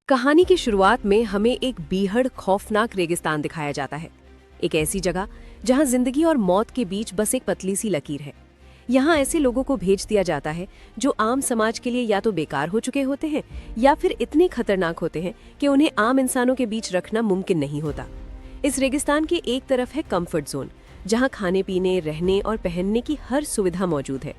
कहानी की शुरुआत में हमें एक बीहड़ खौफनाक रेगिस्तान दिखाया जाता है। एक ऐसी जगह जहां जिंदगी और मौत के बीच बस एक पतली सी लकीर है। यहाँ ऐसे लोगों को भेज दिया जाता है जो आम समाज के लिए या तो बेकार हो चुके होते हैं या फिर इतने खतरनाक होते हैं कि उन्हें आम इंसानों के बीच रखना मुमकिन नहीं होता। इस रेगिस्तान के एक तरफ है कंफर्ट जोन, जहाँ खाने पीने, रहने और पहनने की हर सुविधा मौजूद है।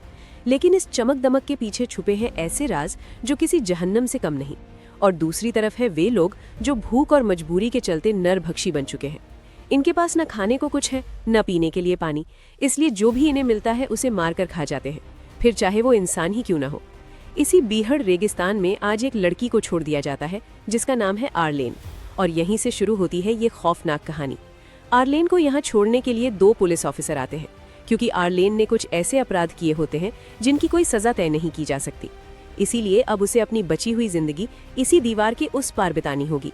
लेकिन इस चमक दमक के पीछे छुपे हैं ऐसे राज जो किसी जहन्नम से कम नहीं। और दूसरी तरफ है वे लोग जो भूख और मजबूरी के चलते नरभक्षी बन चुके हैं। इनके पास न खाने को कुछ है, न पीने के लिए पानी, इसलिए जो भी इन्हें मिलता है उसे मारकर खा जाते हैं, फिर चाहे वो इंसान ही क्यों न हो। इसी बीहड़ रेगिस्तान में आज एक लड़की को छोड़ दिया जाता है जिसका नाम है आर्लेन, और यहीं से शुरू होती है ये खौफनाक कहानी। आर्लेन को यहाँ छोड़ने के लिए 2 पुलिस ऑफिसर आते हैं, क्योंकि आर्लेन ने कुछ ऐसे अपराध किए होते हैं जिनकी कोई सजा तय नहीं की जा सकती। इसीलिए अब उसे अपनी बची हुई जिंदगी इसी दीवार के उस पार बितानी होगी।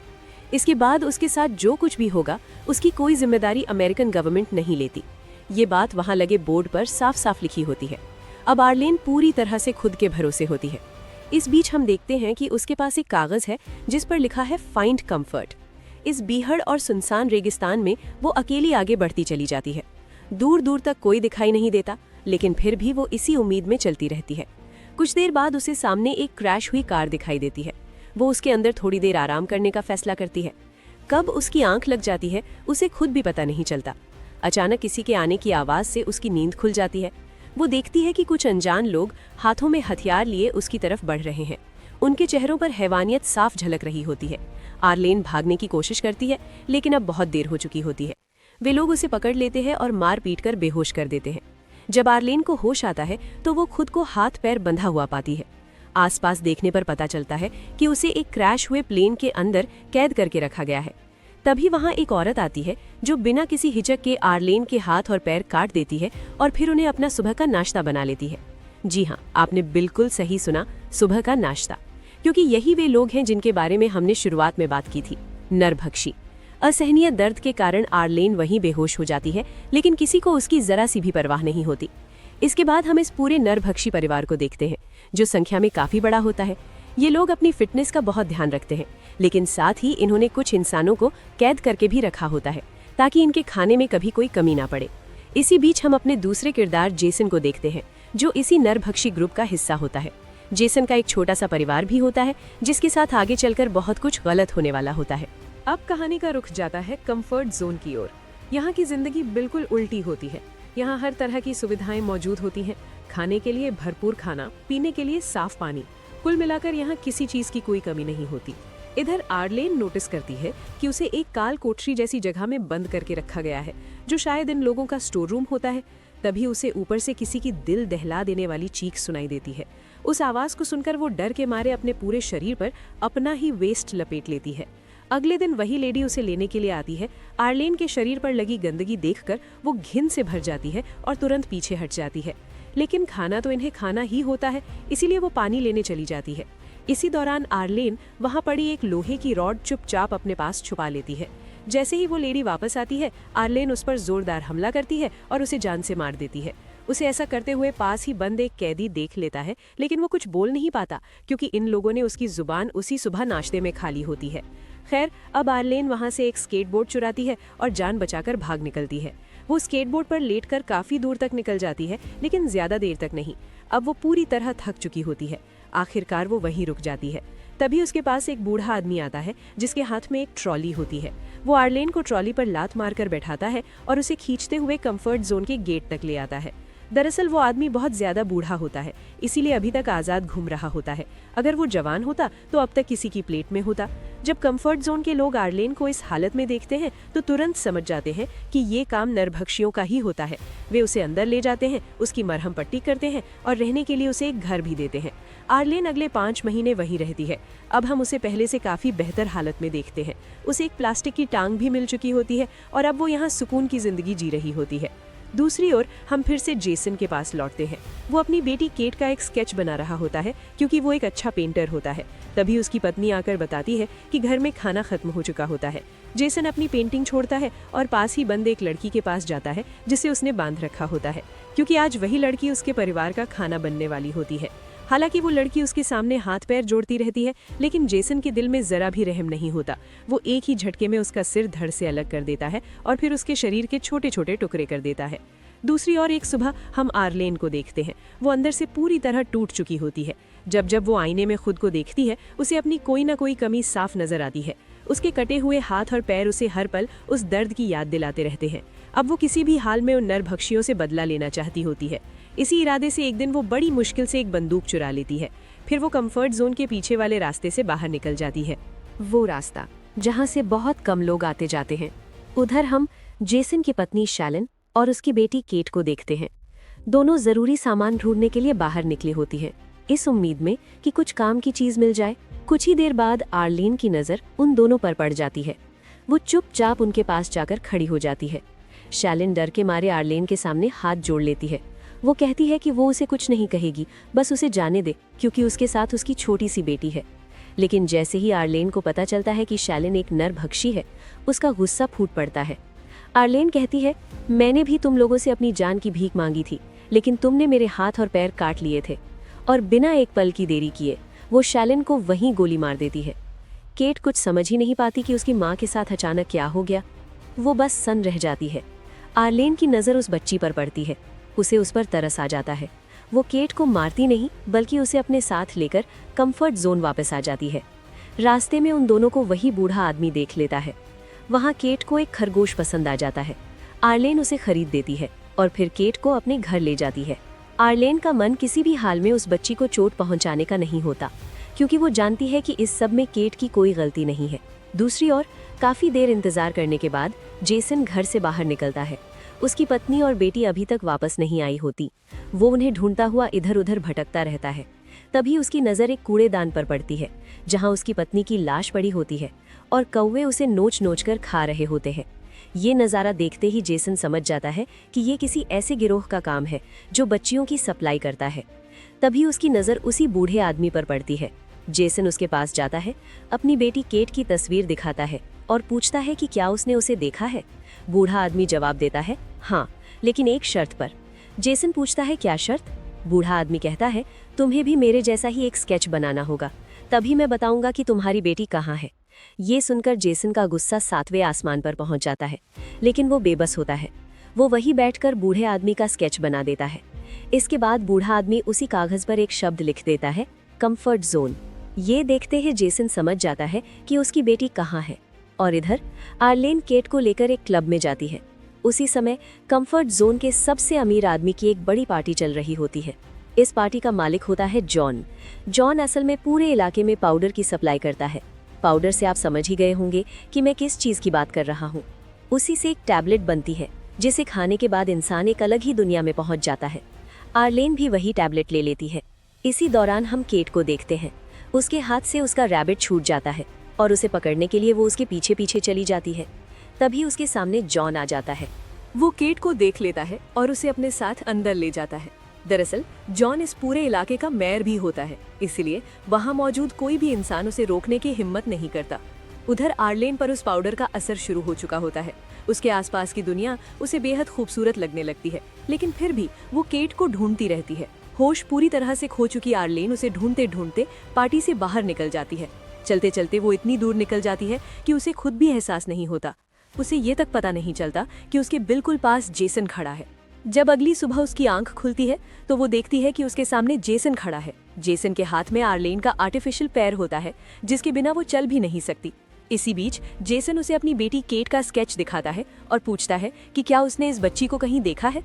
इसके बाद उसके साथ जो कुछ भी होगा उसकी कोई जिम्मेदारी अमेरिकन गवर्नमेंट नहीं लेती। ये बात वहां लगे बोर्ड पर साफ साफ लिखी होती है। अब आर्लेन पूरी तरह से खुद के भरोसे होती है। इस बीच हम देखते हैं कि उसके पास एक कागज है जिस पर लिखा है फाइंड कंफर्ट। इस बीहड़ और सुनसान रेगिस्तान में वो अकेली आगे बढ़ती चली जाती है। दूर दूर तक कोई दिखाई नहीं देता, लेकिन फिर भी वो इसी उम्मीद में चलती रहती है। कुछ देर बाद उसे सामने एक क्रैश हुई कार दिखाई देती है। वो उसके अंदर थोड़ी देर आराम करने का फैसला करती है। कब उसकी आंख लग जाती है उसे खुद भी पता नहीं चलता। अचानक किसी के आने की आवाज से उसकी नींद खुल जाती है। वो देखती है कि कुछ अनजान लोग हाथों में हथियार लिए उसकी तरफ बढ़ रहे हैं। उनके चेहरों पर हैवानियत साफ झलक रही होती है। आर्लेन भागने की कोशिश करती है, लेकिन अब बहुत देर हो चुकी होती है। वे लोग उसे पकड़ लेते हैं और मार पीट कर बेहोश कर देते हैं। जब आर्लेन को होश आता है तो वो खुद को हाथ पैर बंधा हुआ पाती है। आसपास देखने पर पता चलता है कि उसे एक क्रैश हुए प्लेन के अंदर कैद करके रखा गया है। तभी वहां एक औरत आती है जो बिना किसी हिचक के आर्लेन के हाथ और पैर काट देती है और फिर उन्हें अपना सुबह का नाश्ता बना लेती है। जी हाँ, आपने बिल्कुल सही सुना, सुबह का नाश्ता, क्योंकि यही वे लोग हैं जिनके बारे में हमने शुरुआत में बात की थी, नरभक्षी। असहनीय दर्द के कारण आर्लेन वहीं बेहोश हो जाती है, लेकिन किसी को उसकी जरा सी भी परवाह नहीं होती। इसके बाद हम इस पूरे नरभक्षी परिवार को देखते हैं, जो संख्या में काफी बड़ा होता है। ये लोग अपनी फिटनेस का बहुत ध्यान रखते हैं, लेकिन साथ ही इन्होंने कुछ इंसानों को कैद करके भी रखा होता है ताकि इनके खाने में कभी कोई कमी ना पड़े। इसी बीच हम अपने दूसरे किरदार जेसन को देखते हैं, जो इसी नरभक्षी ग्रुप का हिस्सा होता है। जेसन का एक छोटा सा परिवार भी होता है, जिसके साथ आगे चलकर बहुत कुछ गलत होने वाला होता है। अब कहानी का रुख जाता है कंफर्ट जोन की ओर। यहाँ की जिंदगी बिल्कुल उल्टी होती है। यहाँ हर तरह की सुविधाएं मौजूद होती हैं, खाने के लिए भरपूर खाना, पीने के लिए साफ पानी। कुल मिलाकर यहाँ किसी चीज की कोई कमी नहीं होती। इधर आर्लेन नोटिस करती है कि उसे एक काल कोठरी जैसी जगह में बंद करके रखा गया है, जो शायद इन लोगों का स्टोर रूम होता है। तभी उसे ऊपर से किसी की दिल दहला देने वाली चीख सुनाई देती है। उस आवाज को सुनकर वो डर के मारे अपने पूरे शरीर पर अपना ही वेस्ट लपेट लेती है। अगले दिन वही लेडी उसे लेने के लिए आती है। आर्लेन के शरीर पर लगी गंदगी देखकर वो घिन से भर जाती है और तुरंत पीछे हट जाती है। लेकिन खाना तो इन्हें खाना ही होता है, इसीलिए वो पानी लेने चली जाती है। इसी दौरान आर्लेन वहां पड़ी एक लोहे की रॉड चुपचाप अपने पास छुपा लेती है। जैसे ही वो लेडी वापस आती है, आर्लेन उस पर जोरदार हमला करती है और उसे जान से मार देती है। उसे ऐसा करते हुए पास ही बंद एक कैदी देख लेता है, लेकिन वो कुछ बोल नहीं पाता, क्योंकि इन लोगों ने उसकी जुबान उसी सुबह नाश्ते में खा ली होती है। खैर, अब आर्लेन वहां से एक स्केटबोर्ड चुराती है और जान बचाकर भाग निकलती है। वो स्केटबोर्ड पर लेटकर काफी दूर तक निकल जाती है, लेकिन ज्यादा देर तक नहीं। अब वो पूरी तरह थक चुकी होती है। आखिरकार वो वहीं रुक जाती है। तभी उसके पास एक बूढ़ा आदमी आता है, जिसके हाथ में एक ट्रॉली होती है। वो आर्लेन को ट्रॉली पर लात मारकर बैठाता है और उसे खींचते हुए कंफर्ट जोन के गेट तक ले आता है। दरअसल वो आदमी बहुत ज्यादा बूढ़ा होता है, इसीलिए अभी तक आजाद घूम रहा होता है। अगर वो जवान होता तो अब तक किसी की प्लेट में होता। जब कंफर्ट जोन के लोग आर्लेन को इस हालत में देखते हैं तो तुरंत समझ जाते हैं कि ये काम नरभक्षियों का ही होता है। वे उसे अंदर ले जाते हैं, उसकी मरहम पट्टी करते हैं और रहने के लिए उसे एक घर भी देते हैं। आर्लेन अगले 5 महीने वहीं रहती है। अब हम उसे पहले से काफी बेहतर हालत में देखते हैं। उसे एक प्लास्टिक की टांग भी मिल चुकी होती है और अब वो यहाँ सुकून की जिंदगी जी रही होती है। दूसरी ओर हम फिर से जेसन के पास लौटते हैं। वो अपनी बेटी केट का एक स्केच बना रहा होता है, क्योंकि वो एक अच्छा पेंटर होता है। तभी उसकी पत्नी आकर बताती है कि घर में खाना खत्म हो चुका होता है। जेसन अपनी पेंटिंग छोड़ता है और पास ही बंद एक लड़की के पास जाता है, जिसे उसने बांध रखा होता है, क्योंकि आज वही लड़की उसके परिवार का खाना बनने वाली होती है। हालांकि वो लड़की उसके सामने हाथ पैर जोड़ती रहती है, लेकिन जेसन के दिल में जरा भी रहम नहीं होता। वो एक ही झटके में उसका सिर धड़ से अलग कर देता है और फिर उसके शरीर के छोटे छोटे टुकड़े कर देता है। दूसरी ओर एक सुबह हम आर्लेन को देखते हैं। वो अंदर से पूरी तरह टूट चुकी होती है। जब जब वो आईने में खुद को देखती है, उसे अपनी कोई ना कोई कमी साफ नजर आती है। उसके कटे हुए हाथ और पैर उसे हर पल उस दर्द की याद दिलाते रहते हैं। अब वो किसी भी हाल में उन नरभक्षियों से बदला लेना चाहती होती है। इसी इरादे से एक दिन वो बड़ी मुश्किल से एक बंदूक चुरा लेती है। फिर वो कंफर्ट जोन के पीछे वाले रास्ते से बाहर निकल जाती है। वो रास्ता जहाँ से बहुत कम लोग आते जाते हैं। उधर हम जेसन की पत्नी शैलन और उसकी बेटी केट को देखते हैं। दोनों जरूरी सामान ढूंढने के लिए बाहर निकली होती हैं, इस उम्मीद में कि कुछ काम की चीज मिल जाए। कुछ ही देर बाद आर्लेन की नज़र उन दोनों पर पड़ जाती है। वो चुपचाप उनके पास जाकर खड़ी हो जाती है। शैलन डर के मारे आर्लेन के सामने हाथ जोड़ लेती है। वो कहती है कि वो उसे कुछ नहीं कहेगी, बस उसे जाने दे, क्योंकि उसके साथ उसकी छोटी सी बेटी है। लेकिन जैसे ही आर्लेन को पता चलता है कि शैलन एक नरभक्षी है, उसका गुस्सा फूट पड़ता है। आर्लेन कहती है, मैंने भी तुम लोगों से अपनी जान की भीख मांगी थी, लेकिन तुमने मेरे हाथ और पैर काट लिए थे। और बिना एक पल की देरी किए वो शैलन को वहीं गोली मार देती है। केट कुछ समझ ही नहीं पाती कि उसकी माँ के साथ अचानक क्या हो गया। वो बस सन्न रह जाती है। आर्लेन की नज़र उस बच्ची पर पड़ती है। उसे उस पर तरस आ जाता है। वो केट को मारती नहीं, बल्कि उसे अपने साथ लेकर कंफर्ट जोन वापस आ जाती है। रास्ते में उन दोनों को वही बूढ़ा आदमी देख लेता है। वहाँ केट को एक खरगोश पसंद आ जाता है। आर्लेन उसे खरीद देती है और फिर केट को अपने घर ले जाती है। आर्लेन का मन किसी भी हाल में उस बच्ची को चोट पहुंचाने का नहीं होता, क्योंकि वो जानती है कि इस सब में केट की कोई गलती नहीं है। दूसरी ओर काफी देर इंतजार करने के बाद जेसन घर से बाहर निकलता है। उसकी पत्नी और बेटी अभी तक वापस नहीं आई होती। वो उन्हें ढूंढता हुआ इधर उधर भटकता रहता है। तभी उसकी नज़र एक कूड़ेदान पर पड़ती है, जहां उसकी पत्नी की लाश पड़ी होती है और कौवे उसे नोच नोच कर खा रहे होते हैं। ये नज़ारा देखते ही जेसन समझ जाता है कि ये किसी ऐसे गिरोह का काम है जो बच्चियों की सप्लाई करता है। तभी उसकी नज़र उसी बूढ़े आदमी पर पड़ती है। जेसन उसके पास जाता है, अपनी बेटी केट की तस्वीर दिखाता है और पूछता है कि क्या उसने उसे देखा है। बूढ़ा आदमी जवाब देता है, हाँ, लेकिन एक शर्त पर। जेसन पूछता है, क्या शर्त? बूढ़ा आदमी कहता है, तुम्हें भी मेरे जैसा ही एक स्केच बनाना होगा, तभी मैं बताऊंगा कि तुम्हारी बेटी कहाँ है। ये सुनकर जेसन का गुस्सा 7वें आसमान पर पहुंच जाता है, लेकिन वो बेबस होता है। वो वहीं बैठकर बूढ़े आदमी का स्केच बना देता है। इसके बाद बूढ़ा आदमी उसी कागज पर एक शब्द लिख देता है, कंफर्ट जोन। ये देखते ही जेसन समझ जाता है कि उसकी बेटी कहाँ है। और इधर आर्लेन केट को लेकर एक क्लब में जाती है। उसी समय कंफर्ट जोन के सबसे अमीर आदमी की एक बड़ी पार्टी चल रही होती है। इस पार्टी का मालिक होता है जॉन। जॉन असल में पूरे इलाके में पाउडर की सप्लाई करता है। पाउडर से आप समझ ही गए होंगे कि मैं किस चीज़ की बात कर रहा हूँ। उसी से एक टैबलेट बनती है, जिसे खाने के बाद इंसान एक अलग ही दुनिया में पहुँच जाता है। आर्लेन भी वही टैबलेट ले लेती है। इसी दौरान हम केट को देखते हैं। उसके हाथ से उसका रैबिट छूट जाता है और उसे पकड़ने के लिए वो उसके पीछे पीछे चली जाती है। तभी उसके सामने जॉन आ जाता है। वो केट को देख लेता है और उसे अपने साथ अंदर ले जाता है। दरअसल जॉन इस पूरे इलाके का मेयर भी होता है, इसलिए वहाँ मौजूद कोई भी इंसान उसे रोकने की हिम्मत नहीं करता। उधर आर्लेन पर उस पाउडर का असर शुरू हो चुका होता है। उसके आसपास की दुनिया उसे बेहद खूबसूरत लगने लगती है, लेकिन फिर भी वो केट को ढूंढती रहती है। होश पूरी तरह से खो चुकी आर्लेन उसे ढूंढते ढूंढते पार्टी से बाहर निकल जाती है। चलते चलते वो इतनी दूर निकल जाती है कि उसे खुद भी एहसास नहीं होता। उसे ये तक पता नहीं चलता कि उसके बिल्कुल पास जेसन खड़ा है। जब अगली सुबह उसकी आंख खुलती है तो वो देखती है कि उसके सामने जेसन खड़ा है। जेसन के हाथ में आर्लेन का आर्टिफिशियल पैर होता है, जिसके बिना वो चल भी नहीं सकती। इसी बीच जेसन उसे अपनी बेटी केट का स्केच दिखाता है और पूछता है कि क्या उसने इस बच्ची को कहीं देखा है।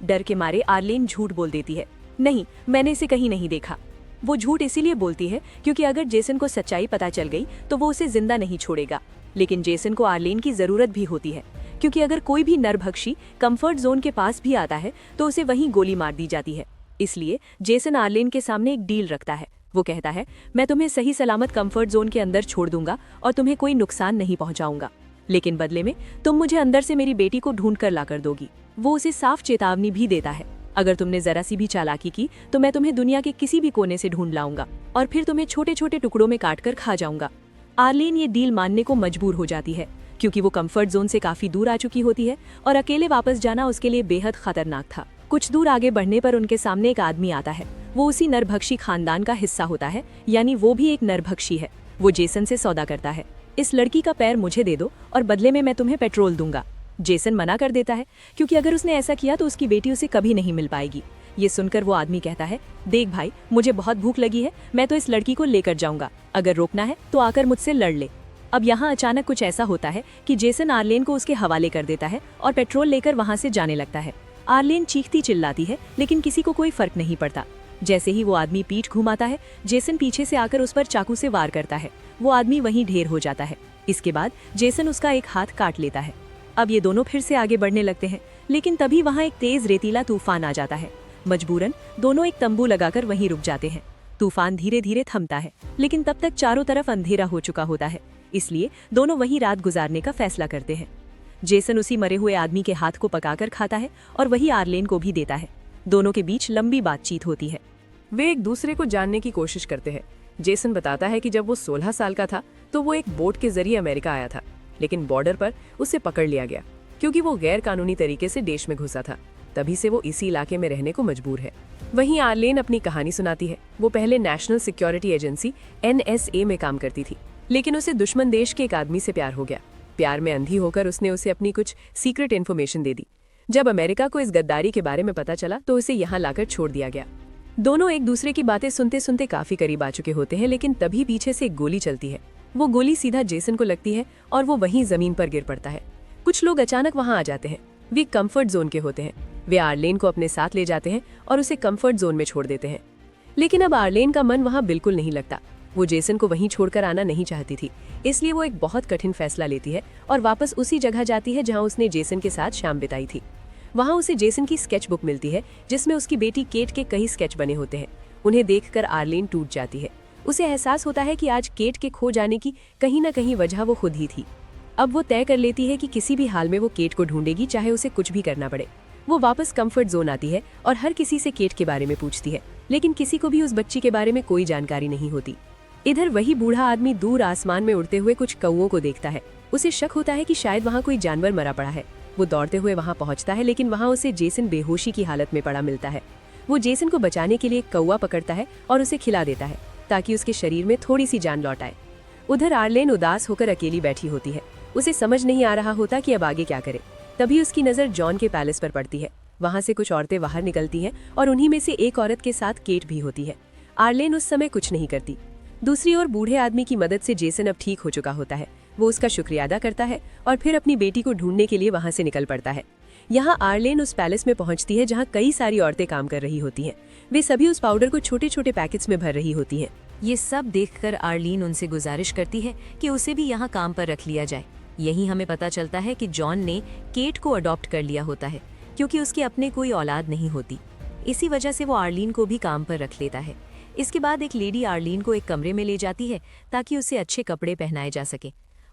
डर के मारे आर्लेन झूठ बोल देती है, नहीं, मैंने इसे कहीं नहीं देखा। वो झूठ इसीलिए बोलती है क्योंकि अगर जेसन को सच्चाई पता चल गई तो वो उसे जिंदा नहीं छोड़ेगा। लेकिन जेसन को आर्लेन की जरूरत भी होती है, क्योंकि अगर कोई भी नरभक्षी कंफर्ट जोन के पास भी आता है तो उसे वहीं गोली मार दी जाती है। इसलिए जेसन आर्लेन के सामने एक डील रखता है। वो कहता है, मैं तुम्हें सही सलामत कंफर्ट जोन के अंदर छोड़ दूंगा और तुम्हें कोई नुकसान नहीं पहुंचाऊंगा, लेकिन बदले में तुम मुझे अंदर से मेरी बेटी को ढूंढ कर ला कर दोगी। वो उसे साफ चेतावनी भी देता है, अगर तुमने जरा सी भी चालाकी की तो मैं तुम्हें दुनिया के किसी भी कोने से ढूंढ लाऊंगा और फिर तुम्हें छोटे छोटे टुकड़ों में काट कर खा जाऊंगा। आर्लेन ये डील मानने को मजबूर हो जाती है, क्योंकि वो कंफर्ट जोन से काफी दूर आ चुकी होती है और अकेले वापस जाना उसके लिए बेहद खतरनाक था। कुछ दूर आगे बढ़ने पर उनके सामने एक आदमी आता है। वो उसी नरभक्षी खानदान का हिस्सा होता है, यानी वो भी एक नरभक्षी है। वो जेसन से सौदा करता है, इस लड़की का पैर मुझे दे दो और बदले में मैं तुम्हें पेट्रोल दूंगा। जेसन मना कर देता है, क्योंकि अगर उसने ऐसा किया तो उसकी बेटी उसे कभी नहीं मिल पाएगी। ये सुनकर वो आदमी कहता है, देख भाई, मुझे बहुत भूख लगी है, मैं तो इस लड़की को लेकर जाऊंगा, अगर रोकना है तो आकर मुझसे लड़ ले। अब यहाँ अचानक कुछ ऐसा होता है कि जेसन आर्लेन को उसके हवाले कर देता है और पेट्रोल लेकर वहाँ से जाने लगता है। आर्लेन चीखती चिल्लाती है, लेकिन किसी को कोई फर्क नहीं पड़ता। जैसे ही वो आदमी पीठ घुमाता है, जेसन पीछे से आकर उस पर चाकू से वार करता है। वो आदमी वहीं ढेर हो जाता है। इसके बाद जेसन उसका एक हाथ काट लेता है। अब ये दोनों फिर से आगे बढ़ने लगते हैं, लेकिन तभी वहाँ एक तेज रेतीला तूफान आ जाता है। मजबूरन दोनों एक तंबू लगाकर वहीं रुक जाते हैं। तूफान धीरे धीरे थमता है, लेकिन तब तक चारों तरफ अंधेरा हो चुका होता है, इसलिए दोनों वहीं रात गुजारने का फैसला करते हैं। जेसन उसी मरे हुए आदमी के हाथ को पकाकर खाता है और वही आर्लेन को भी देता है। दोनों के बीच लंबी बातचीत होती है। वे एक दूसरे को जानने की कोशिश करते हैं। जेसन बताता है कि जब वो 16 साल का था तो वो एक बोट के जरिए अमेरिका आया था, लेकिन बॉर्डर पर उसे पकड़ लिया गया क्योंकि वो गैर कानूनी तरीके से देश में घुसा था। तभी से वो इसी इलाके में रहने को मजबूर है। वहीं आर्लेन अपनी कहानी सुनाती है। वो पहले नेशनल सिक्योरिटी एजेंसी NSA में काम करती थी, लेकिन उसे दुश्मन देश के एक आदमी से प्यार हो गया। प्यार में अंधी होकर उसने उसे अपनी कुछ सीक्रेट इन्फॉर्मेशन दे दी। जब अमेरिका को इस गद्दारी के बारे में पता चला तो उसे यहाँ लाकर छोड़ दिया गया। दोनों एक दूसरे की बातें सुनते सुनते काफी करीब आ चुके होते हैं, लेकिन तभी पीछे से एक गोली चलती है। वो गोली सीधा जेसन को लगती है और वो वहीं जमीन पर गिर पड़ता है। कुछ लोग अचानक वहां आ जाते हैं। वे कंफर्ट जोन के होते हैं। वे आर्लेन को अपने साथ ले जाते हैं और उसे कंफर्ट जोन में छोड़ देते हैं। लेकिन अब आर्लेन का मन वहां बिल्कुल नहीं लगता। वो जेसन को वहीं छोड़कर आना नहीं चाहती थी, इसलिए वो एक बहुत कठिन फैसला लेती है और वापस उसी जगह जाती है जहां उसने जेसन के साथ शाम बिताई थी। वहां उसे जेसन की स्केच बुक मिलती है, जिसमें उसकी बेटी केट के कई स्केच बने होते हैं। उन्हें देखकर आर्लेन टूट जाती है। उसे एहसास होता है कि आज केट के खो जाने की कहीं न कहीं वजह वो खुद ही थी। अब वो तय कर लेती है कि किसी भी हाल में वो केट को ढूंढेगी, चाहे उसे कुछ भी करना पड़े। वो वापस कंफर्ट जोन आती है और हर किसी से केट के बारे में पूछती है, लेकिन किसी को भी उस बच्ची के बारे में कोई जानकारी नहीं होती। इधर वही बूढ़ा आदमी दूर आसमान में उड़ते हुए कुछ कौओं को देखता है। उसे शक होता है कि शायद वहाँ कोई जानवर मरा पड़ा है। वो दौड़ते हुए वहाँ पहुँचता है, लेकिन वहाँ उसे जेसन बेहोशी की हालत में पड़ा मिलता है। वो जेसन को बचाने के लिए एक कौवा पकड़ता है और उसे खिला देता है, ताकि उसके शरीर में थोड़ी सी जान लौट आए। उधर आर्लेन उदास होकर अकेली बैठी होती है। उसे समझ नहीं आ रहा होता कि अब आगे क्या करे। तभी उसकी नज़र जॉन के पैलेस पर पड़ती है। वहाँ से कुछ औरतें बाहर निकलती हैं और उन्हीं में से एक औरत के साथ केट भी होती है। आर्लेन उस समय कुछ नहीं करती। दूसरी ओर बूढ़े आदमी की मदद से जेसन अब ठीक हो चुका होता है। वो उसका शुक्रिया अदा करता है और फिर अपनी बेटी को ढूंढने के लिए वहाँ से निकल पड़ता है। यहाँ आर्लेन उस पैलेस में पहुँचती है जहाँ कई सारी औरतें काम कर रही होती हैं। वे सभी उस पाउडर को छोटे छोटे पैकेट्स में भर रही होती हैं। ये सब देखकर आर्लीन उनसे गुजारिश करती है कि उसे भी यहाँ काम पर रख लिया जाए। यही हमें पता चलता है कि जॉन ने केट को अडॉप्ट कर लिया होता है, क्योंकि उसके अपने कोई औलाद नहीं होती। इसी वजह से वो आर्लीन को भी काम पर रख लेता है। इसके बाद एक लेडी आर्लीन को एक कमरे में ले जाती है ताकि उसे अच्छे कपड़े पहनाए जा सके।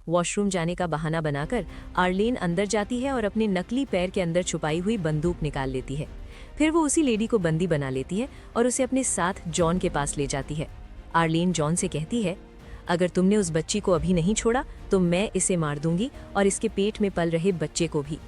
वॉशरूम जाने का बहाना बनाकर आर्लीन अंदर जाती है और अपने नकली पैर के अंदर छुपाई हुई बंदूक निकाल लेती है। फिर वो उसी लेडी को बंदी बना लेती है और उसे अपने साथ जॉन के पास ले जाती है। आर्लीन जॉन से कहती है, अगर तुमने उस बच्ची को अभी नहीं छोड़ा तो मैं इसे मार दूंगी और इसके पेट में पल रहे बच्चे को भी।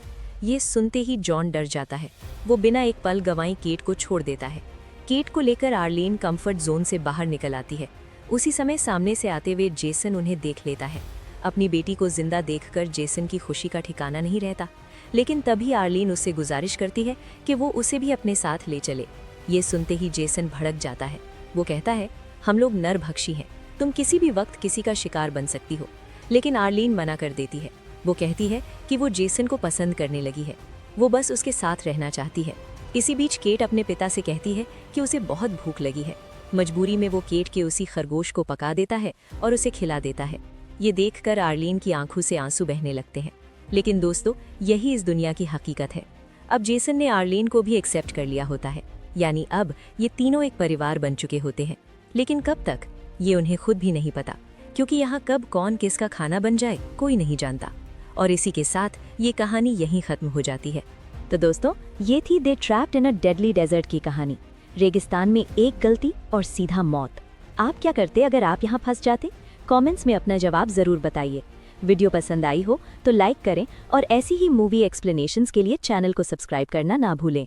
ये सुनते ही जॉन डर जाता है। वो बिना एक पल गंवाई केट को छोड़ देता है। केट को लेकर आर्लीन कंफर्ट जोन से बाहर निकल आती है। उसी समय सामने से आते हुए जेसन उन्हें देख लेता है। अपनी बेटी को जिंदा देखकर जेसन की खुशी का ठिकाना नहीं रहता, लेकिन तभी आर्लीन उससे गुजारिश करती है कि वो उसे भी अपने साथ ले चले। ये सुनते ही जेसन भड़क जाता है। वो कहता है, हम लोग नरभक्षी हैं, तुम किसी भी वक्त किसी का शिकार बन सकती हो। लेकिन आर्लीन मना कर देती है। वो कहती है कि वो जेसन को पसंद करने लगी है, वो बस उसके साथ रहना चाहती है। इसी बीच केट अपने पिता से कहती है कि उसे बहुत भूख लगी है। मजबूरी में वो केट के उसी खरगोश को पका देता है और उसे खिला देता है। ये देखकर आर्लीन की आंखों से आंसू बहने लगते हैं। लेकिन दोस्तों, यही इस दुनिया की हकीकत है। अब जेसन ने आर्लीन को भी एक्सेप्ट कर लिया होता है, यानी अब ये तीनों एक परिवार बन चुके होते हैं। लेकिन कब तक, ये उन्हें खुद भी नहीं पता, क्योंकि यहाँ कब कौन किसका खाना बन जाए कोई नहीं जानता। और इसी के साथ ये कहानी यहीं खत्म हो जाती है। तो दोस्तों, ये थी they trapped in a deadly desert की कहानी। रेगिस्तान में एक गलती और सीधा मौत। आप क्या करते अगर आप यहाँ फंस जाते? कमेंट्स में अपना जवाब जरूर बताइए। वीडियो पसंद आई हो तो लाइक करें और ऐसी ही मूवी एक्सप्लेनेशंस के लिए चैनल को सब्सक्राइब करना ना भूलें।